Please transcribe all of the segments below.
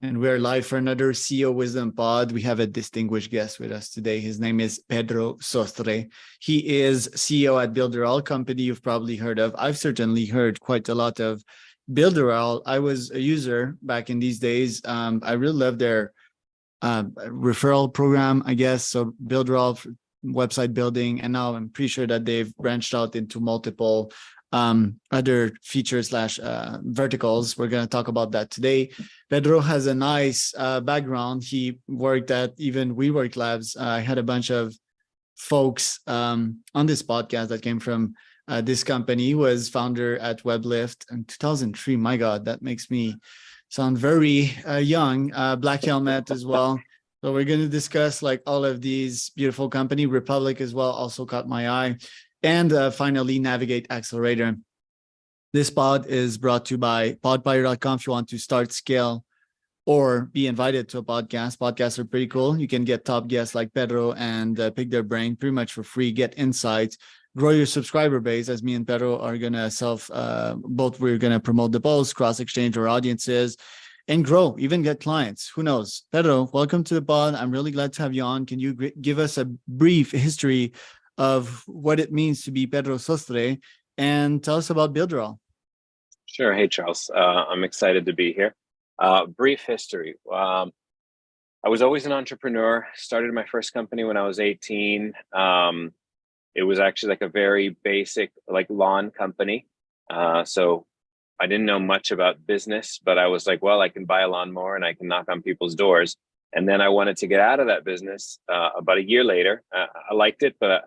And we're live for another CEO Wisdom Pod. We have a distinguished guest with us today. His name is Pedro Sostre. He is CEO at Builderall, company you've probably heard of. I've certainly heard quite a lot of Builderall. I was a user back in these days. I really love their referral program, I guess. So Builderall, website building, and now I'm pretty sure that they've branched out into multiple other features slash verticals. We're going to talk about that today. Pedro has a nice background. He worked at even WeWork Labs. I had a bunch of folks on this podcast that came from this company. He was founder at Weblift in 2003. My God, that makes me sound very young. Black Helmet as well. So we're going to discuss like all of these beautiful company. Republic as well also caught my eye. And finally, navigate Accelerator. This pod is brought to you by podpire.com. If you want to start, scale, or be invited to a podcast, podcasts are pretty cool. You can get top guests like Pedro and pick their brain pretty much for free, get insights, grow your subscriber base, as me and Pedro are going to we're going to promote the posts, cross-exchange our audiences, and grow, even get clients. Who knows? Pedro, welcome to the pod. I'm really glad to have you on. Can you give us a brief history of what it means to be Pedro Sostre and tell us about Builderall? Sure. Hey, Charles. I'm excited to be here. Brief history. I was always an entrepreneur. Started my first company when I was 18. It was actually like a very basic like lawn company. So I didn't know much about business, but I was like, well, I can buy a lawnmower and I can knock on people's doors. And then I wanted to get out of that business about a year later. I liked it, but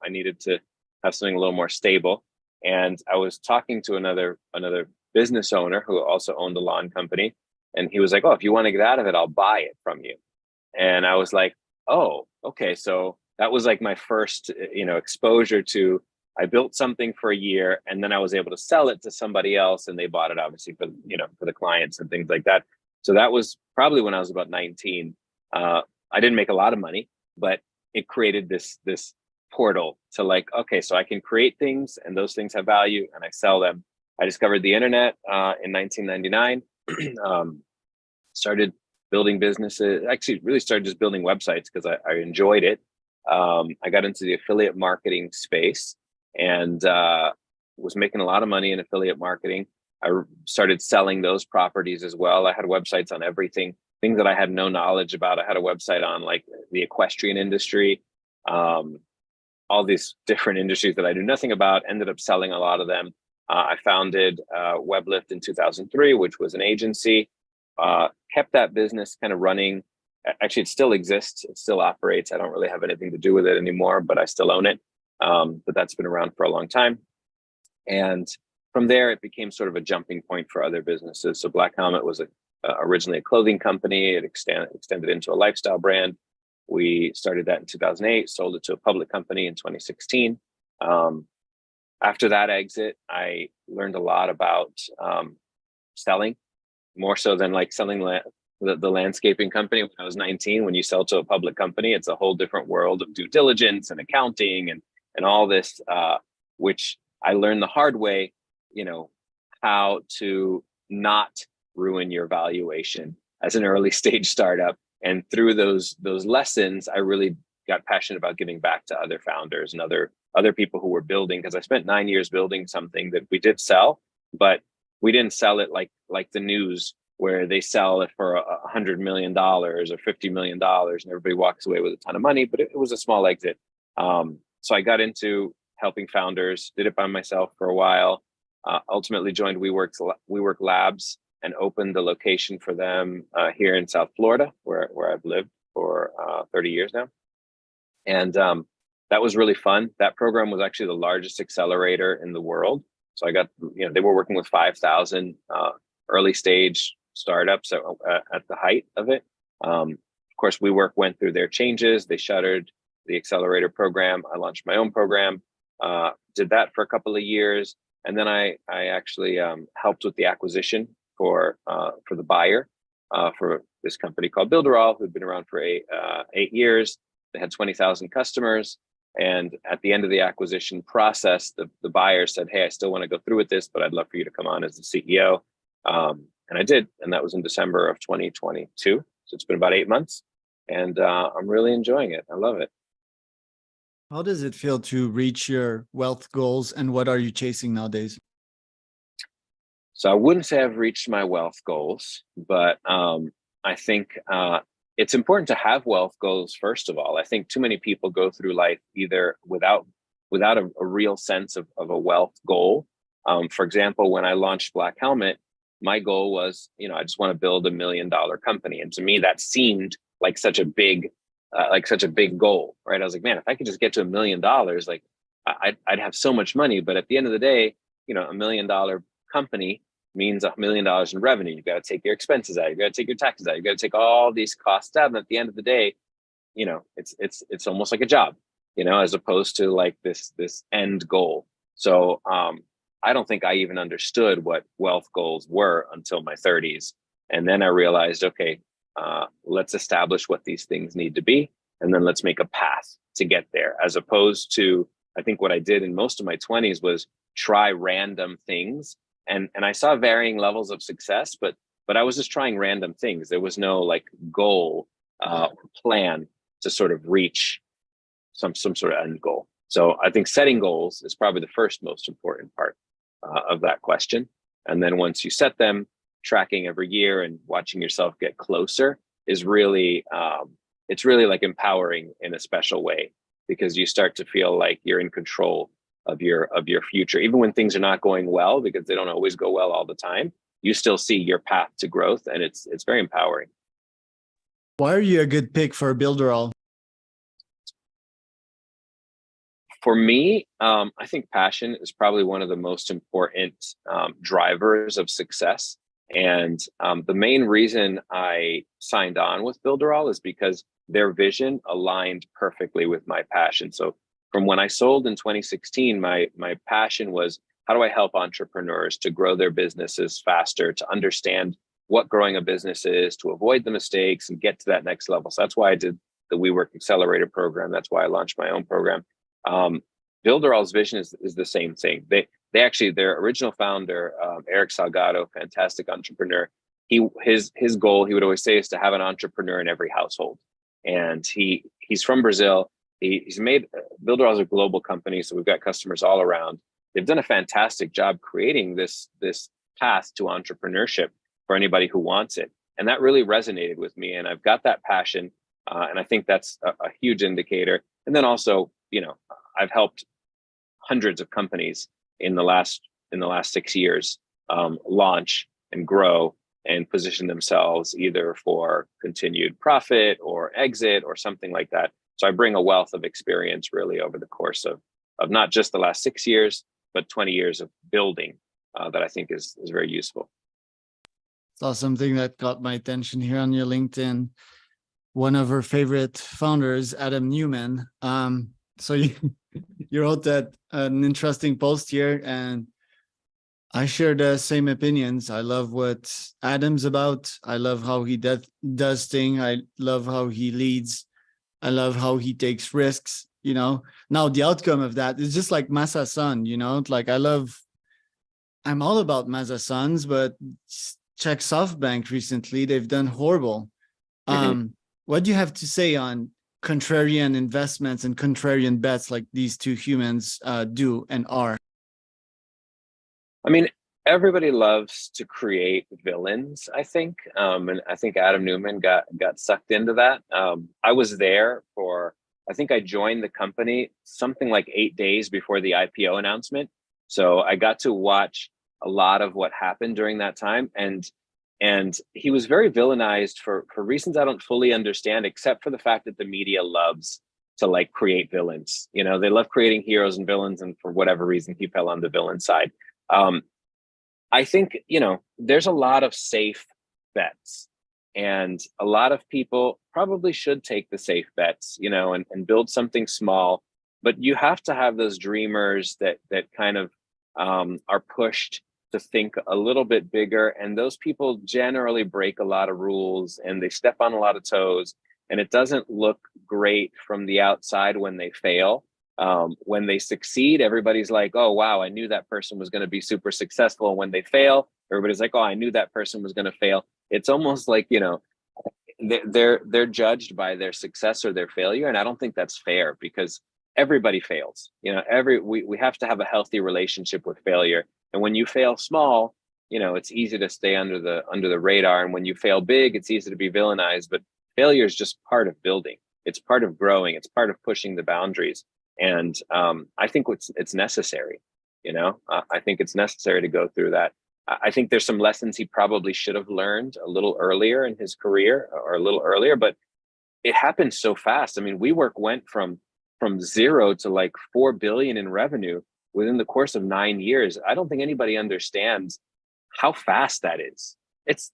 I needed to have something a little more stable. And I was talking to another business owner who also owned a lawn company. And he was like, oh, if you want to get out of it, I'll buy it from you. And I was like, oh, okay. So that was like my first, exposure to, I built something for a year and then I was able to sell it to somebody else and they bought it obviously for the clients and things like that. So that was probably when I was about 19. I didn't make a lot of money, but it created this portal to like, okay, so I can create things and those things have value and I sell them. I discovered the internet in 1999, started building businesses, actually really started just building websites because I enjoyed it. I got into the affiliate marketing space and was making a lot of money in affiliate marketing. I started selling those properties as well. I had websites on everything, things that I had no knowledge about. I had a website on like the equestrian industry, all these different industries that I knew nothing about, ended up selling a lot of them. I founded Weblift in 2003, which was an agency, kept that business kind of running. Actually, it still exists. It still operates. I don't really have anything to do with it anymore, but I still own it. But that's been around for a long time. And from there, it became sort of a jumping point for other businesses. So Black Helmet was originally a clothing company. It extended into a lifestyle brand. We started that in 2008, sold it to a public company in 2016. After that exit, I learned a lot about selling, more so than like selling the landscaping company when I was 19. When you sell to a public company, it's a whole different world of due diligence and accounting and all this, which I learned the hard way, how to not ruin your valuation as an early stage startup. And through those lessons, I really got passionate about giving back to other founders and other people who were building, because I spent 9 years building something that we did sell, but we didn't sell it like the news where they sell it for $100 million or $50 million and everybody walks away with a ton of money, but it was a small exit. So I got into helping founders, did it by myself for a while, ultimately joined WeWork Labs and opened the location for them here in South Florida, where I've lived for 30 years now. And that was really fun. That program was actually the largest accelerator in the world. So I got, they were working with 5,000 early stage startups at the height of it. Of course, WeWork went through their changes. They shuttered the Accelerator program. I launched my own program, did that for a couple of years. And then I actually helped with the acquisition for the buyer for this company called Builderall, who'd been around for 8 years. They had 20,000 customers. And at the end of the acquisition process, the buyer said, hey, I still want to go through with this, but I'd love for you to come on as the CEO. I did, and that was in December of 2022. So it's been about 8 months, and I'm really enjoying it. I love it. How does it feel to reach your wealth goals, and what are you chasing nowadays? So I wouldn't say I've reached my wealth goals, but I think it's important to have wealth goals. First of all, I think too many people go through life either without a real sense of a wealth goal. For example, when I launched Black Helmet, my goal was, I just want to build $1 million company, and to me that seemed like such a big goal, right? I was like, man, if I could just get to $1 million, like I'd have so much money. But at the end of the day, $1 million company means $1 million in revenue. You've got to take your expenses out. You've got to take your taxes out. You've got to take all these costs out. And at the end of the day, it's almost like a job, as opposed to like this end goal. So I don't think I even understood what wealth goals were until my 30s. And then I realized, okay, let's establish what these things need to be, and then let's make a path to get there, as opposed to, I think what I did in most of my 20s was try random things. And I saw varying levels of success, but I was just trying random things. There was no like goal plan to sort of reach some sort of end goal. So I think setting goals is probably the first most important part of that question. And then once you set them, tracking every year and watching yourself get closer is really, it's really like empowering in a special way, because you start to feel like you're in control of your future. Even when things are not going well, because they don't always go well all the time, you still see your path to growth, and it's very empowering. Why are you a good pick for Builderall? For me, I think passion is probably one of the most important drivers of success. And the main reason I signed on with Builderall is because their vision aligned perfectly with my passion. So from when I sold in 2016, my passion was, how do I help entrepreneurs to grow their businesses faster, to understand what growing a business is, to avoid the mistakes and get to that next level. So that's why I did the WeWork Accelerator program. That's why I launched my own program. Builderall's vision is the same thing. They actually, their original founder, Eric Salgado, fantastic entrepreneur. His goal, he would always say, is to have an entrepreneur in every household. And he's from Brazil. He's made, Builderall is a global company, so we've got customers all around. They've done a fantastic job creating this path to entrepreneurship for anybody who wants it. And that really resonated with me. And I've got that passion. And I think that's a huge indicator. And then also, I've helped hundreds of companies in the last 6 years launch and grow and position themselves either for continued profit or exit or something like that. So I bring a wealth of experience really over the course of not just the last 6 years, but 20 years of building that I think is very useful. Saw something that caught my attention here on your LinkedIn. One of her favorite founders, Adam Newman. So you wrote that an interesting post here, and I share the same opinions. I love what Adam's about. I love how he does things. I love how he leads. I love how he takes risks. Now the outcome of that is just like Masa Son, like I'm all about Masa Sons, but check SoftBank recently. They've done horrible. What do you have to say on contrarian investments and contrarian bets like these two humans do and are? I mean, everybody loves to create villains, I think. And I think Adam Newman got sucked into that. I was there I think I joined the company something like 8 days before the IPO announcement. So I got to watch a lot of what happened during that time. And he was very villainized for reasons I don't fully understand, except for the fact that the media loves to like create villains. They love creating heroes and villains. And for whatever reason, he fell on the villain side. I think, there's a lot of safe bets, and a lot of people probably should take the safe bets, and build something small, but you have to have those dreamers that kind of are pushed to think a little bit bigger. And those people generally break a lot of rules and they step on a lot of toes, and it doesn't look great from the outside when they fail. When they succeed, everybody's like, oh, wow, I knew that person was going to be super successful. And when they fail, everybody's like, oh, I knew that person was going to fail. It's almost like, they're judged by their success or their failure. And I don't think that's fair, because everybody fails. We have to have a healthy relationship with failure. And when you fail small, it's easy to stay under the radar. And when you fail big, it's easy to be villainized. But failure is just part of building. It's part of growing. It's part of pushing the boundaries. And I think it's necessary. I think it's necessary to go through that. I think there's some lessons he probably should have learned a little earlier in his career, or a little earlier, but it happened so fast. I mean, WeWork went from 0 to like 4 billion in revenue within the course of 9 years. I don't think anybody understands how fast that is. It's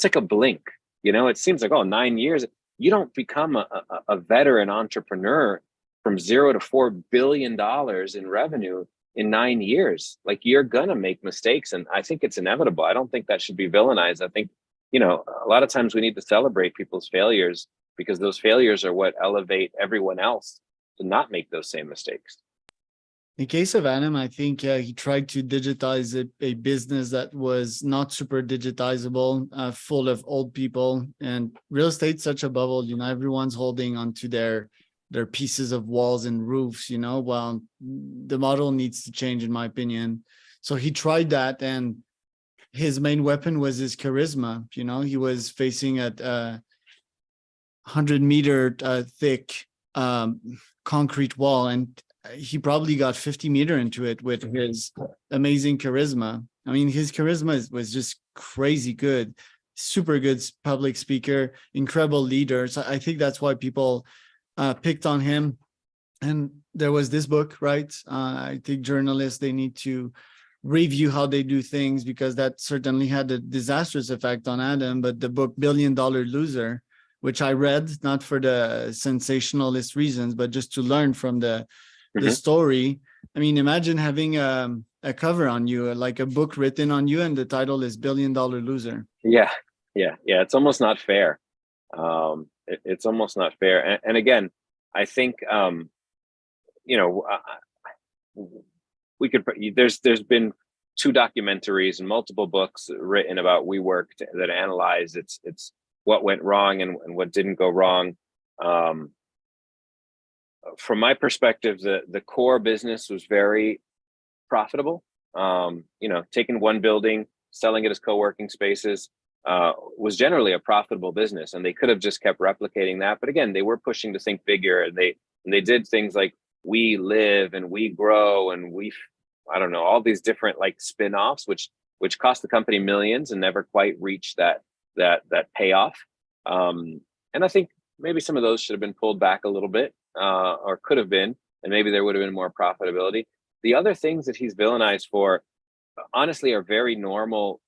like a blink. It seems like, 9 years. You don't become a veteran entrepreneur from 0 to $4 billion in revenue in 9 years. Like, you're gonna make mistakes, and I think it's inevitable. I don't think that should be villainized. I think, a lot of times we need to celebrate people's failures, because those failures are what elevate everyone else to not make those same mistakes. In case of Adam, I think he tried to digitize a business that was not super digitizable, full of old people, and real estate's such a bubble. Everyone's holding onto their pieces of walls and roofs. Well, the model needs to change, in my opinion. So he tried that, and his main weapon was his charisma. He was facing at 100-meter thick concrete wall, and he probably got 50 meters into it with his amazing charisma. I mean, his charisma was just crazy good, super good public speaker, incredible leader. So I think that's why people picked on him. And there was this book, right? I think journalists, they need to review how they do things, because that certainly had a disastrous effect on Adam. But the book $1 Billion Loser, which I read, not for the sensationalist reasons, but just to learn from the story. I mean, imagine having a cover on you, like a book written on you, and the title is $1 Billion Loser. Yeah. It's almost not fair. It's almost not fair. And again, I think, we could, there's been 2 documentaries and multiple books written about WeWork that analyze it's what went wrong and what didn't go wrong. From my perspective, the core business was very profitable. Taking one building, selling it as co-working spaces, was generally a profitable business, and they could have just kept replicating that. But again, they were pushing to think bigger, and they did things like We Live and We Grow and all these different like spin-offs, which cost the company millions and never quite reached that payoff. And I think maybe some of those should have been pulled back a little bit, or could have been, and maybe there would have been more profitability. The other things that he's villainized for, honestly, are very normal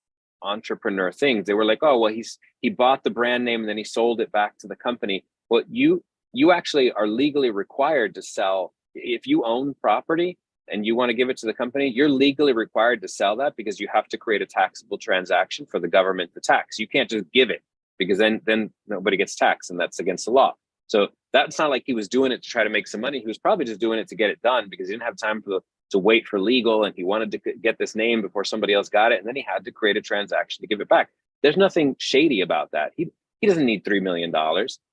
entrepreneur things. They were like, oh, well, he bought the brand name and then he sold it back to the company. Well, you actually are legally required to sell. If you own property and you want to give it to the company, you're legally required to sell that, because you have to create a taxable transaction for the government to tax. You can't just give it, because then nobody gets taxed, and that's against the law. So that's not like he was doing it to try to make some money. He was probably just doing it to get it done, because he didn't have time to wait for legal, and he wanted to get this name before somebody else got it, and then he had to create a transaction to give it back. There's nothing shady about that. He doesn't need $3 million.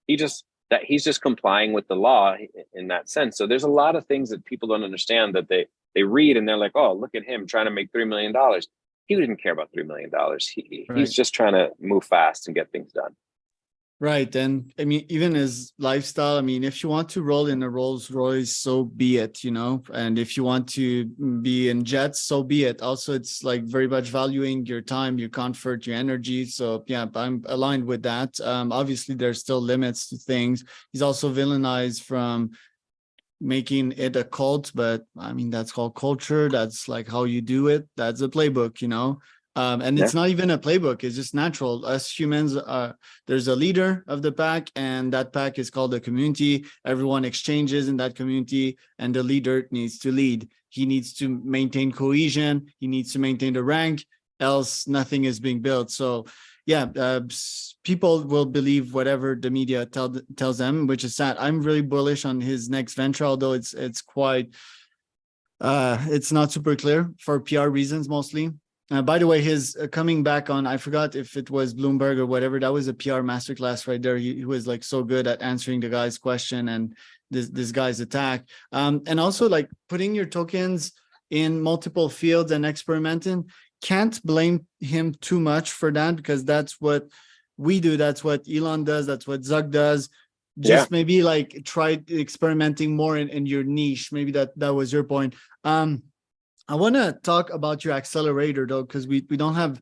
He's just complying with the law in that sense. So there's a lot of things that people don't understand, that they read and they're like, oh, look at him trying to make $3 million. He didn't care about $3 million. He's just trying to move fast and get things done. Right. And I mean, even his lifestyle, I mean, if you want to roll in a Rolls Royce, so be it, and if you want to be in jets, so be it. Also, it's like very much valuing your time, your comfort, your energy. So yeah, I'm aligned with that. Obviously, there's still limits to things. He's also villainized from making it a cult, but I mean, that's called culture. That's like how you do it. That's a playbook, and it's not even a playbook. It's just natural. Us humans, there's a leader of the pack, and that pack is called a community. Everyone exchanges in that community, and the leader needs to lead. He needs to maintain cohesion. He needs to maintain the rank, else nothing is being built. So yeah, people will believe whatever the media tells them, which is sad. I'm really bullish on his next venture, although it's quite, it's not super clear for PR reasons mostly. By the way, his coming back on, I forgot if it was Bloomberg or whatever, that was a PR masterclass right there. He was like so good at answering the guy's question and this guy's attack. And also like putting your tokens in multiple fields and experimenting. Can't blame him too much for that, because that's what we do. That's what Elon does. That's what Zuck does. Just maybe like try experimenting more in your niche. Maybe that was your point. I want to talk about your accelerator though, because we don't have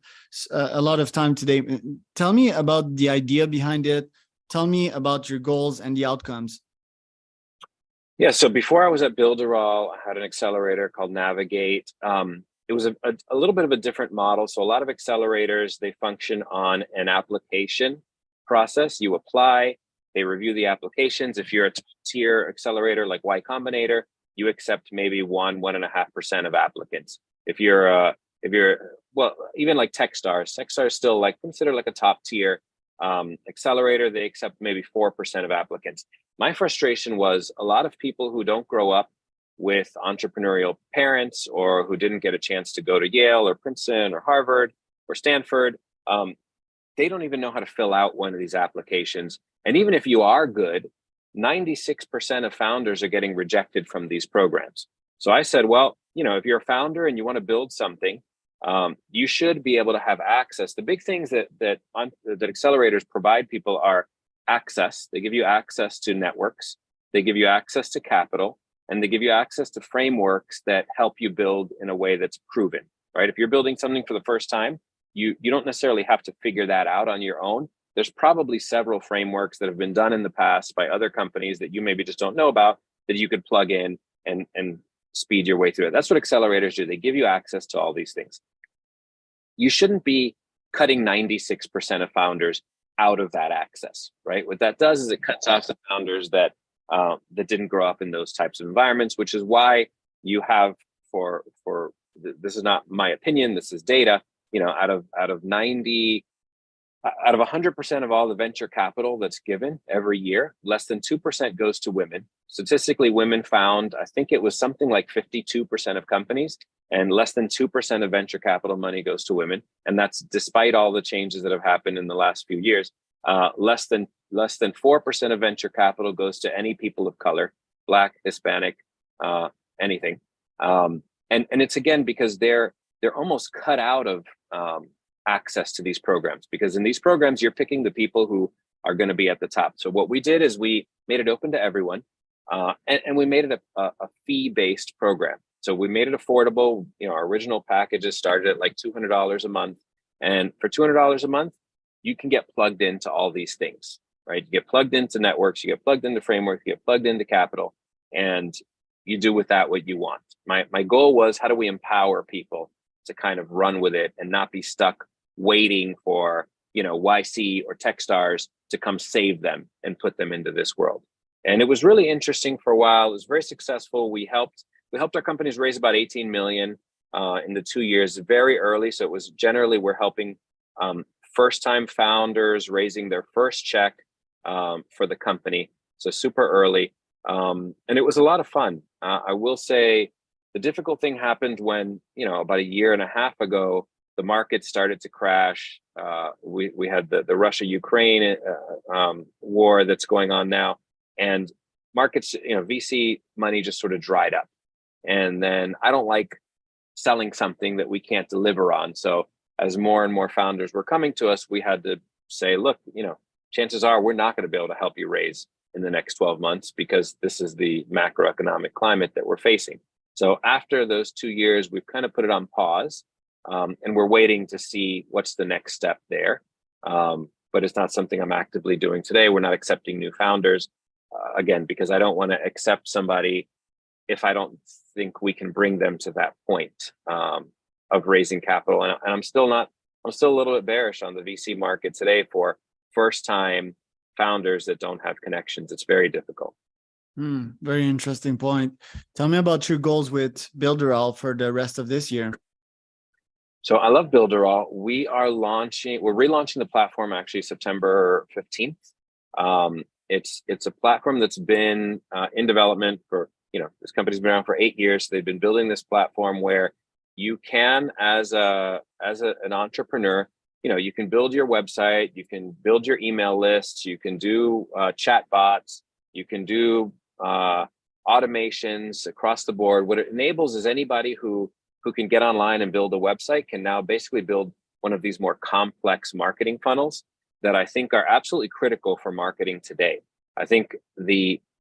a lot of time today. Tell me about the idea behind it. Tell me about your goals and the outcomes. Yeah, so before I was at Builderall, I had an accelerator called Navigate. It was a little bit of a different model. So a lot of accelerators, they function on an application process. You apply, they review the applications. If you're a tier accelerator like Y Combinator, you accept maybe 1.5% of applicants. If you're well, even like Techstars is still like considered like a top tier accelerator. They accept maybe 4% of applicants. My frustration was a lot of people who don't grow up with entrepreneurial parents or who didn't get a chance to go to Yale or Princeton or Harvard or Stanford. They don't even know how to fill out one of these applications. And even if you are good, 96% of founders are getting rejected from these programs. So I said, well, you know, if you're a founder and you want to build something, you should be able to have access. The big things that accelerators provide people are access. They give you access to networks. They give you access to capital, and they give you access to frameworks that help you build in a way that's proven, right? If you're building something for the first time, you don't necessarily have to figure that out on your own. There's probably several frameworks that have been done in the past by other companies that you maybe just don't know about that you could plug in and speed your way through it. That's what accelerators do. They give you access to all these things. You shouldn't be cutting 96% of founders out of that access, right? What that does is it cuts off the founders that didn't grow up in those types of environments, which is why you have this is not my opinion, this is data, you know, out of 100% of all the venture capital that's given every year, less than 2% goes to women. Statistically, women found, I think it was something like 52% of companies, and less than 2% of venture capital money goes to women. And that's despite all the changes that have happened in the last few years. Less than 4% of venture capital goes to any people of color, Black, Hispanic, anything. And it's again because they're almost cut out of access to these programs, because in these programs you're picking the people who are going to be at the top. So what we did is we made it open to everyone, and we made it a fee-based program. So we made it affordable. You know, our original packages started at like $200 a month, and for $200 a month, you can get plugged into all these things, right? You get plugged into networks, you get plugged into frameworks, you get plugged into capital, and you do with that what you want. My goal was, how do we empower people to kind of run with it and not be stuck waiting for, you know, YC or Techstars to come save them and put them into this world. And it was really interesting for a while. It was very successful. We helped our companies raise about 18 million in the 2 years, very early. So it was generally, we're helping first-time founders raising their first check for the company. So super early. And it was a lot of fun. I will say the difficult thing happened when, you know, about a year and a half ago, the market started to crash. We had the Russia-Ukraine war that's going on now, and markets, you know, VC money just sort of dried up. And then I don't like selling something that we can't deliver on. So as more and more founders were coming to us, we had to say, look, you know, chances are we're not going to be able to help you raise in the next 12 months because this is the macroeconomic climate that we're facing. So after those 2 years, we've kind of put it on pause, and we're waiting to see what's the next step there. But it's not something I'm actively doing today. We're not accepting new founders, again, because I don't want to accept somebody if I don't think we can bring them to that point of raising capital. And I'm still a little bit bearish on the VC market today for first-time founders that don't have connections. It's very difficult. Very interesting point. Tell me about your goals with Builderall for the rest of this year. So I love Builderall. We're relaunching the platform actually September 15th. It's a platform that's been in development for, you know, this company's been around for 8 years. So they've been building this platform where you can, an entrepreneur, you can build your website, you can build your email lists, you can do chat bots, you can do automations across the board. What it enables is anybody who can get online and build a website can now basically build one of these more complex marketing funnels that I think are absolutely critical for marketing today. I think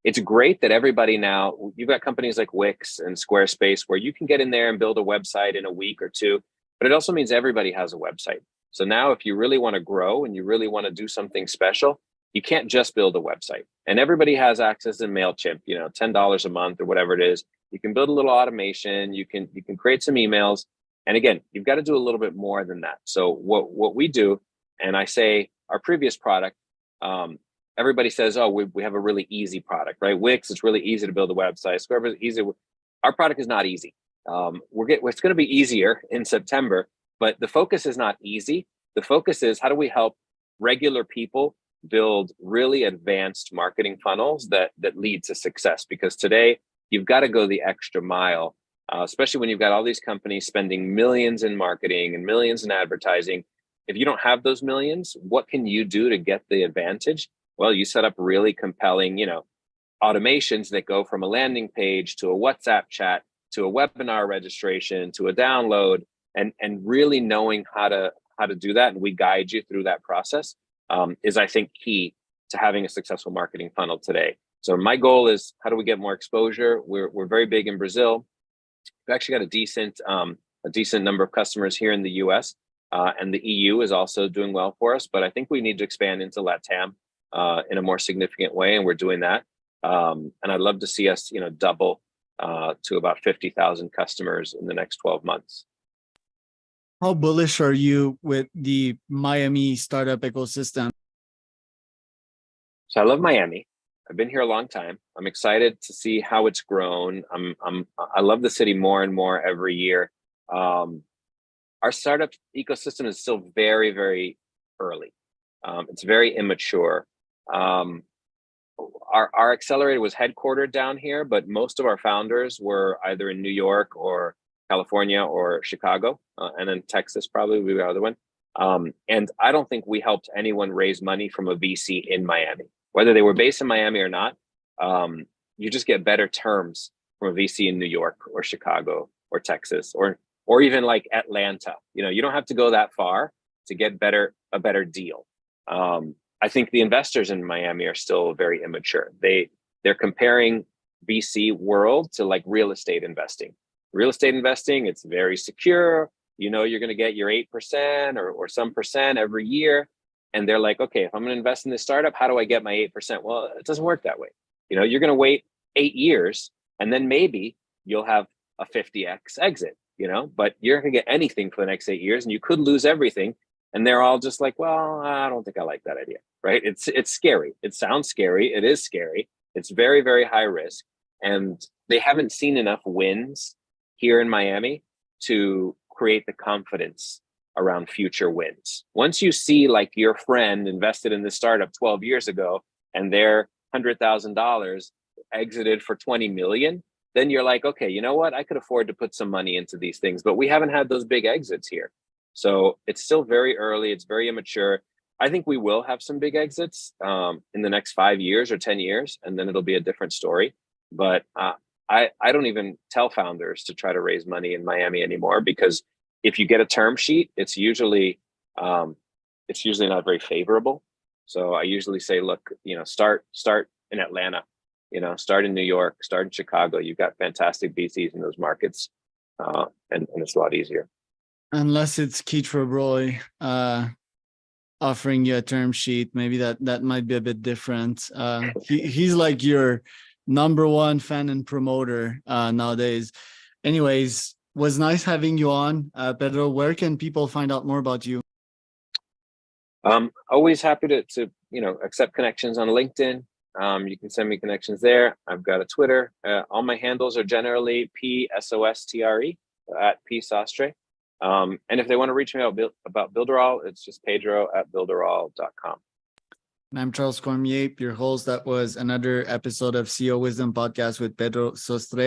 it's great that everybody now, you've got companies like Wix and Squarespace where you can get in there and build a website in a week or two, but it also means everybody has a website. So now if you really want to grow and you really want to do something special, you can't just build a website. And everybody has access to MailChimp, $10 a month or whatever it is. You can build a little automation, you can create some emails. And again, you've got to do a little bit more than that. So what we do, and I say our previous product, everybody says, oh, we have a really easy product, right? Wix, it's really easy to build a website. Squarespace is easy. Our product is not easy. It's going to be easier in September, but the focus is not easy. The focus is how do we help regular people build really advanced marketing funnels that lead to success? Because today you've got to go the extra mile, especially when you've got all these companies spending millions in marketing and millions in advertising. If you don't have those millions, what can you do to get the advantage? Well, you set up really compelling, automations that go from a landing page to a WhatsApp chat to a webinar registration to a download, and really knowing how to do that, and we guide you through that process, is I think key to having a successful marketing funnel today. So my goal is, how do we get more exposure? We're very big in Brazil. We've actually got a decent number of customers here in the US, and the EU is also doing well for us. But I think we need to expand into LATAM in a more significant way, and we're doing that. And I'd love to see us, double to about 50,000 customers in the next 12 months. How bullish are you with the Miami startup ecosystem? So I love Miami. I've been here a long time. I'm excited to see how it's grown. I love the city more and more every year. Our startup ecosystem is still very, very early. It's very immature. Our accelerator was headquartered down here, but most of our founders were either in New York or California or Chicago, and then Texas probably would be the other one. And I don't think we helped anyone raise money from a VC in Miami. Whether they were based in Miami or not, you just get better terms from a VC in New York or Chicago or Texas or even like Atlanta. You don't have to go that far to get a better deal. I think the investors in Miami are still very immature. They're comparing VC world to like real estate investing. Real estate investing, it's very secure. You're going to get your 8% or some percent every year. And they're like, okay, if I'm going to invest in this startup, how do I get my 8%? Well, it doesn't work that way. You're going to wait 8 years and then maybe you'll have a 50x exit, but you're not going to get anything for the next 8 years and you could lose everything. And they're all just like, well, I don't think I like that idea, right? It's scary. It sounds scary. It is scary. It's very, very high risk. And they haven't seen enough wins here in Miami to create the confidence around future wins. Once you see like your friend invested in this startup 12 years ago and their $100,000 exited for 20 million, then you're like, okay, you know what? I could afford to put some money into these things, but we haven't had those big exits here. So it's still very early. It's very immature. I think we will have some big exits in the next 5 years or 10 years, and then it'll be a different story. But I don't even tell founders to try to raise money in Miami anymore, because if you get a term sheet, it's usually not very favorable. So I usually say, look, start in Atlanta, start in New York, start in Chicago. You've got fantastic VCs in those markets, and it's a lot easier. Unless it's Keitra Roy offering you a term sheet, maybe that might be a bit different. He's like your number one fan and promoter nowadays. Anyways, was nice having you on. Pedro, where can people find out more about you? Always happy to accept connections on LinkedIn. You can send me connections there. I've got a Twitter. All my handles are generally PSOSTRE @PSostre. And if they want to reach me about Builderall, it's just pedro@builderall.com. And I'm Charles Cormier, your host. That was another episode of CEO Wisdom Podcast with Pedro Sostre.